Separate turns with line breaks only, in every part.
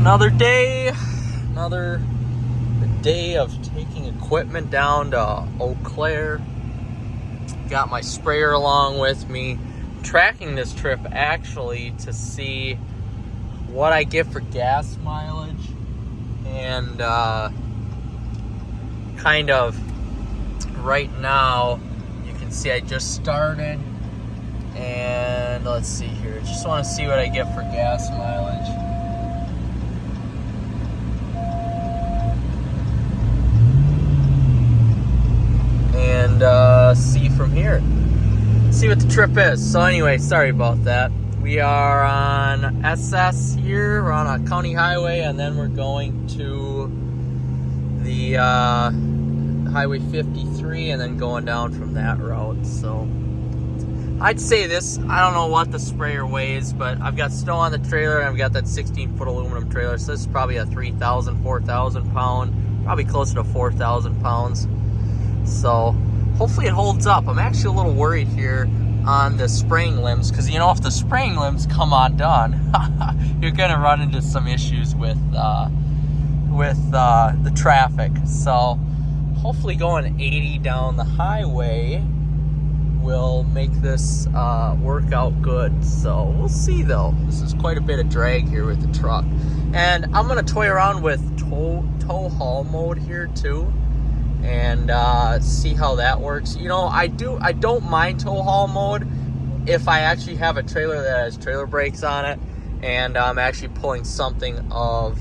Another day, another day of taking equipment down to Eau Claire. Got my sprayer along with me. Tracking this trip actually to see what I get for gas mileage and kind of right now you can see I just started, and let's see here, just want to see what I get for gas mileage. And see from here, see what the trip is. So anyway, sorry about that. We are on SS here. We're on a county highway, and then we're going to the Highway 53, and then going down from that route. So I'd say this, I don't know what the sprayer weighs, but I've got snow on the trailer, and I've got that 16-foot aluminum trailer. So this is probably a 3,000, 4,000 pound, probably closer to 4,000 pounds. So hopefully it holds up. I'm actually a little worried here on the spraying limbs, because you know, if the spraying limbs come undone, you're gonna run into some issues with the traffic. So hopefully going 80 down the highway will make this work out good. So we'll see though. This is quite a bit of drag here with the truck, and I'm gonna toy around with tow haul mode here too, and see how that works. You know, I don't mind tow haul mode if I actually have a trailer that has trailer brakes on it and I'm actually pulling something of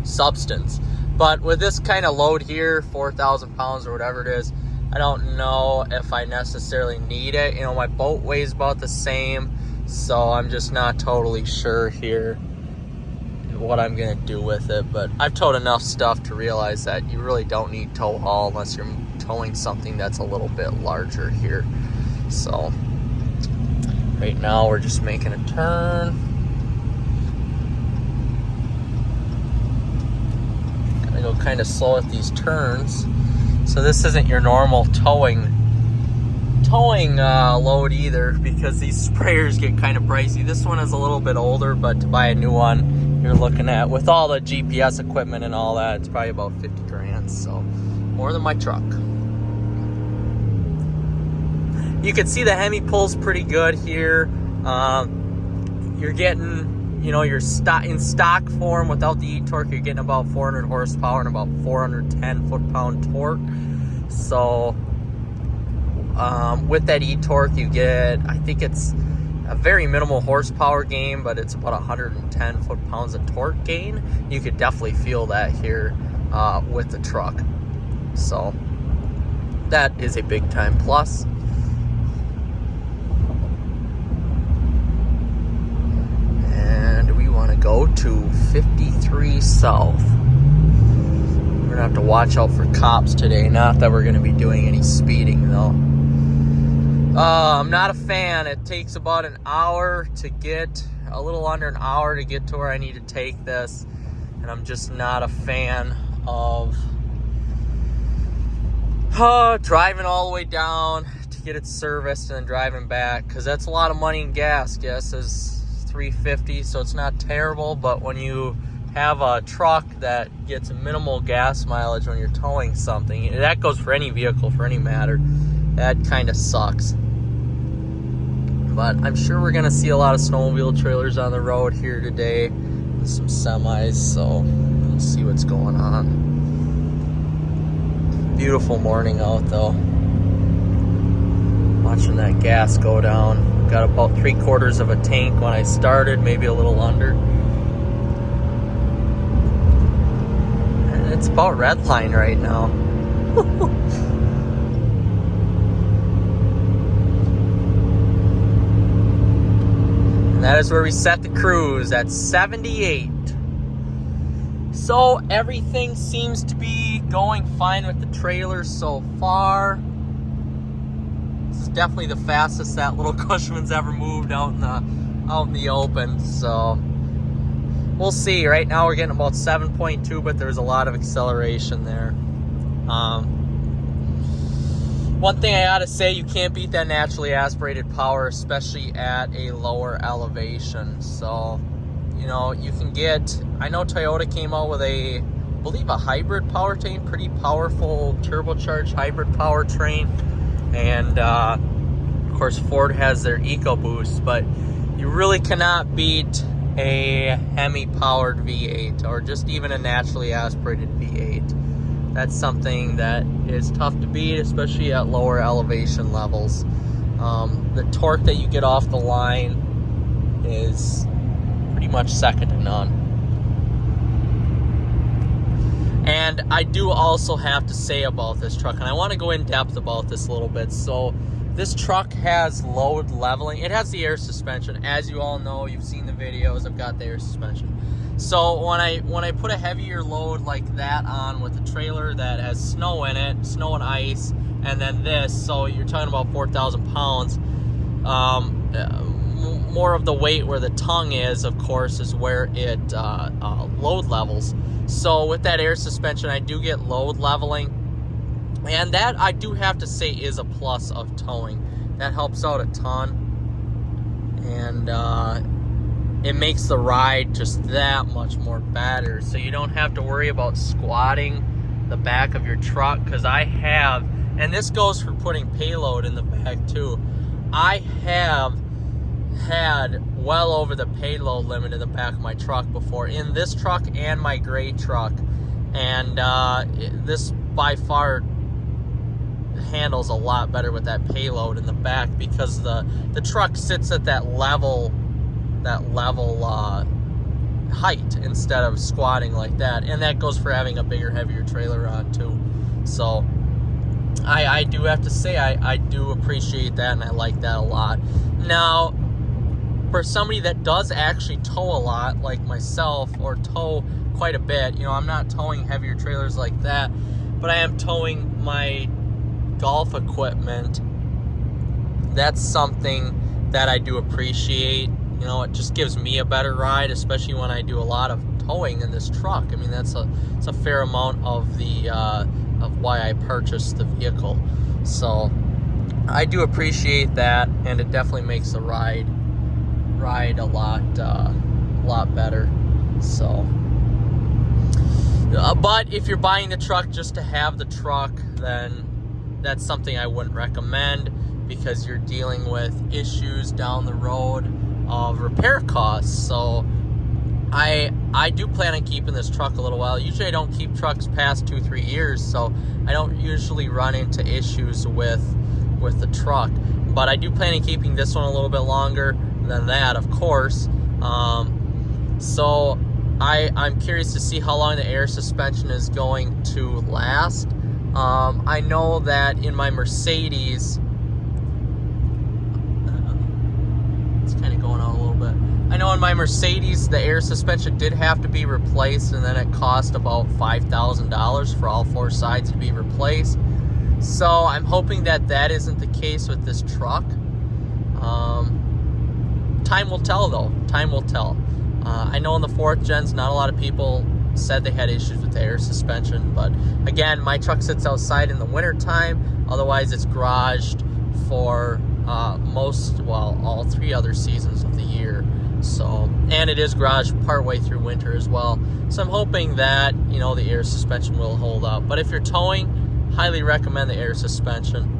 substance. But with this kind of load here, 4,000 pounds or whatever it is, I don't know if I necessarily need it. You know, my boat weighs about the same, so I'm just not totally sure here what I'm gonna do with it. But I've towed enough stuff to realize that you really don't need tow haul unless you're towing something that's a little bit larger here. So right now we're just making a turn. Gonna go kind of slow at these turns. So this isn't your normal towing load either, because these sprayers get kind of pricey. This one is a little bit older, but to buy a new one, you're looking at, with all the GPS equipment and all that, it's probably about 50 grand. So more than my truck. You can see the Hemi pulls pretty good here. You're getting, you know, your in stock form without the e-torque, you're getting about 400 horsepower and about 410 foot-pound torque. So with that e-torque, you get, I think it's a very minimal horsepower gain, but it's about 110 foot-pounds of torque gain. You could definitely feel that here with the truck. So that is a big time plus. And we want to go to 53 South. We're gonna have to watch out for cops today. Not that we're gonna be doing any speeding though. I'm not a fan. It takes about an hour to get, a little under an hour to get to where I need to take this. And I'm just not a fan of driving all the way down to get it serviced and then driving back, because that's a lot of money in gas. Gas is $3.50, so it's not terrible. But when you have a truck that gets minimal gas mileage when you're towing something, that goes for any vehicle, for any matter, that kind of sucks. But I'm sure we're gonna see a lot of snowmobile trailers on the road here today, and some semis, so we'll see what's going on. Beautiful morning out though. Watching that gas go down. Got about 3/4 of a tank when I started, maybe a little under. And it's about redline right now. And that is where we set the cruise at 78. So everything seems to be going fine with the trailer so far. This is definitely the fastest that little Cushman's ever moved out in the open. So we'll see. Right now we're getting about 7.2, but there's a lot of acceleration there. One thing I gotta say, you can't beat that naturally aspirated power, especially at a lower elevation. So, you know, you can get, I know Toyota came out with I believe a hybrid powertrain, pretty powerful turbocharged hybrid powertrain. And of course Ford has their EcoBoost, but you really cannot beat a Hemi powered V8 or just even a naturally aspirated V8. That's something that is tough to beat, especially at lower elevation levels. The torque that you get off the line is pretty much second to none. And I do also have to say about this truck, and I want to go in depth about this a little bit. So this truck has load leveling. It has the air suspension. As you all know, you've seen the videos, I've got the air suspension. So when I put a heavier load like that on with a trailer that has snow in it, snow and ice, and then this, so you're talking about 4,000 pounds, more of the weight where the tongue is, of course, is where it load levels. So with that air suspension, I do get load leveling, and that I do have to say is a plus of towing. That helps out a ton, and it makes the ride just that much more better. So you don't have to worry about squatting the back of your truck, because I have, and this goes for putting payload in the back too, I have had well over the payload limit in the back of my truck before, in this truck and my gray truck, and this by far handles a lot better with that payload in the back, because the truck sits at that level height instead of squatting like that, and that goes for having a bigger, heavier trailer on too. So I do have to say I do appreciate that, and I like that a lot. Now, for somebody that does actually tow a lot, like myself, or tow quite a bit, you know, I'm not towing heavier trailers like that, but I am towing my golf equipment. That's something that I do appreciate. You know, it just gives me a better ride, especially when I do a lot of towing in this truck. I mean, it's a fair amount of the of why I purchased the vehicle. So I do appreciate that, and it definitely makes the ride a lot better. So but if you're buying the truck just to have the truck, then that's something I wouldn't recommend, because you're dealing with issues down the road of repair costs. So I do plan on keeping this truck a little while. Usually I don't keep trucks past 2-3 years, so I don't usually run into issues with the truck. But I do plan on keeping this one a little bit longer than that, of course. So I'm curious to see how long the air suspension is going to last. I know that in my Mercedes, it's kind of going out a little bit. I know in my Mercedes, the air suspension did have to be replaced, and then it cost about $5,000 for all 4 sides to be replaced. So I'm hoping that that isn't the case with this truck. Time will tell, though. Time will tell. I know in the 4th gens, not a lot of people said they had issues with the air suspension, but again, my truck sits outside in the winter time. Otherwise, it's garaged for all 3 other seasons of the year. So, and it is garaged partway through winter as well. So I'm hoping that, you know, the air suspension will hold up. But if you're towing, highly recommend the air suspension.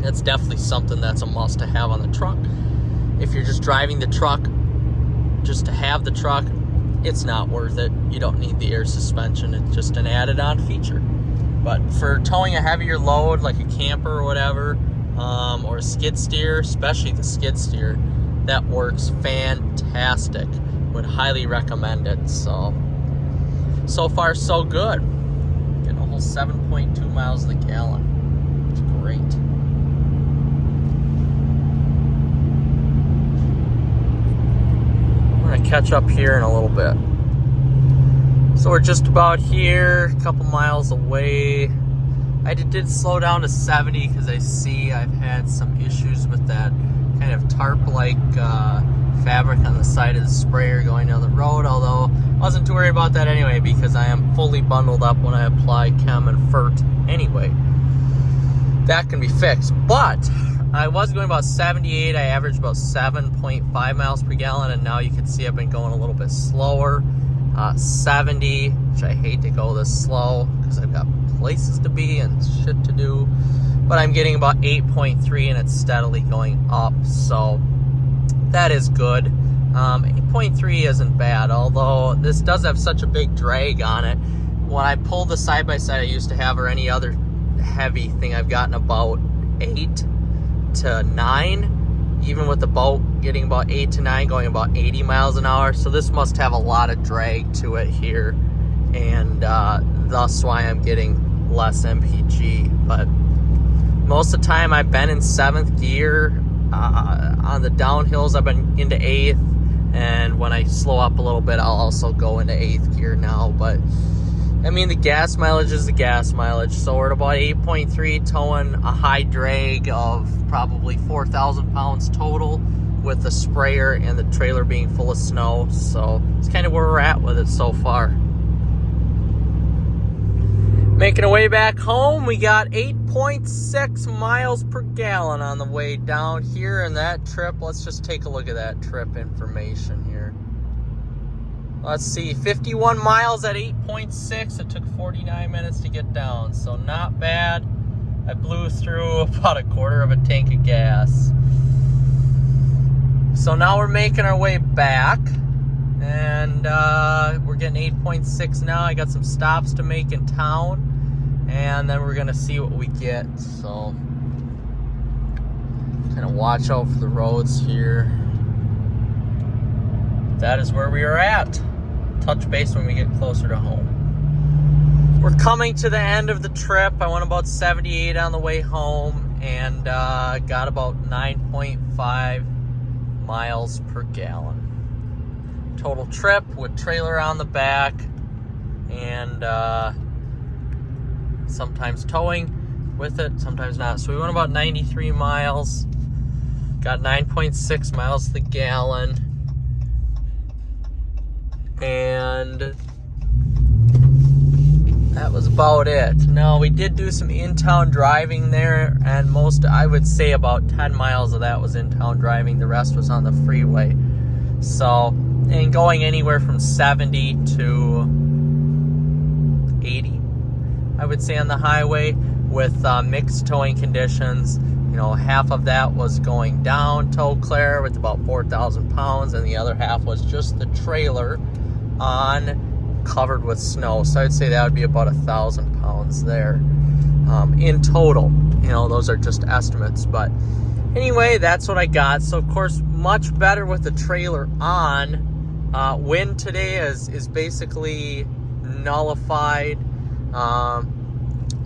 It's definitely something that's a must to have on the truck. If you're just driving the truck just to have the truck, it's not worth it. You don't need the air suspension. It's just an added on feature. But for towing a heavier load like a camper or whatever, or a skid steer, especially the skid steer, that works fantastic. Would highly recommend it. So far so good. Getting a whole 7.2 miles to the gallon. It's great. We're gonna catch up here in a little bit. So we're just about here, a couple miles away. I did slow down to 70 because I see I've had some issues with that kind of tarp-like fabric on the side of the sprayer going down the road, although I wasn't too worried about that anyway, because I am fully bundled up when I apply chem and FERT anyway. That can be fixed. But I was going about 78. I averaged about 7.5 miles per gallon, and now you can see I've been going a little bit slower. 70, which I hate to go this slow because I've got places to be and shit to do. But I'm getting about 8.3, and it's steadily going up, so that is good. 8.3 isn't bad, although this does have such a big drag on it. When I pull the side-by-side I used to have, or any other heavy thing, I've gotten about 8 to 9, even with the boat getting about 8 to 9, going about 80 miles an hour. So this must have a lot of drag to it here, and thus why I'm getting less MPG. But most of the time I've been in 7th gear. On the downhills I've been into 8th, and when I slow up a little bit I'll also go into 8th gear now. But I mean, the gas mileage is the gas mileage, so we're at about 8.3, towing a high drag of probably 4,000 pounds total, with the sprayer and the trailer being full of snow. So it's kind of where we're at with it so far. Making our way back home, we got 8.6 miles per gallon on the way down here. And that trip, let's just take a look at that trip information here. Let's see, 51 miles at 8.6. It took 49 minutes to get down, so not bad. I blew through about a quarter of a tank of gas. So now we're making our way back, and we're getting 8.6 now. I got some stops to make in town, and then we're gonna see what we get. So kind of watch out for the roads here. That is where we are at. Touch base when we get closer to home. We're coming to the end of the trip. I went about 78 on the way home, and got about 9.5 miles per gallon. Total trip with trailer on the back, and sometimes towing with it, sometimes not. So we went about 93 miles, got 9.6 miles to the gallon, and that was about it. Now, we did do some in-town driving there, and I would say about 10 miles of that was in-town driving. The rest was on the freeway. So, and going anywhere from 70 to 80, I would say, on the highway, with mixed towing conditions. You know, half of that was going down Tow Claire with about 4,000 pounds, and the other half was just the trailer on covered with snow. So I'd say that would be about 1,000 pounds there in total. You know, those are just estimates, but anyway, that's what I got. So of course, much better with the trailer on. Wind today is basically nullified.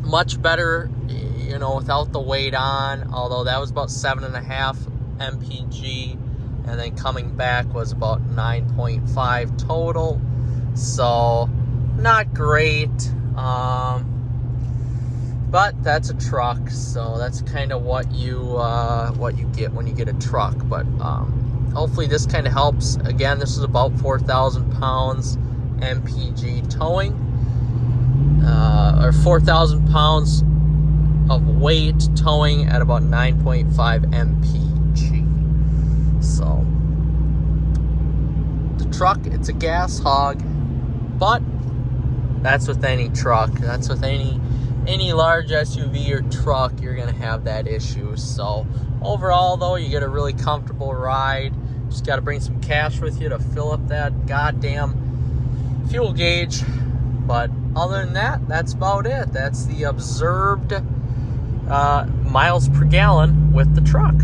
Much better, you know, without the weight on, although that was about 7.5 MPG, and then coming back was about 9.5 total. So not great, but that's a truck, so that's kind of what you get when you get a truck. But hopefully this kind of helps. Again, this is about 4,000 pounds MPG towing, or 4,000 pounds of weight towing at about 9.5 MPG. So the truck, it's a gas hog, but that's with any truck. That's with any large SUV or truck, you're gonna have that issue. So overall, though, you get a really comfortable ride. Just got to bring some cash with you to fill up that goddamn fuel gauge. But other than that, that's about it. That's the observed miles per gallon with the truck.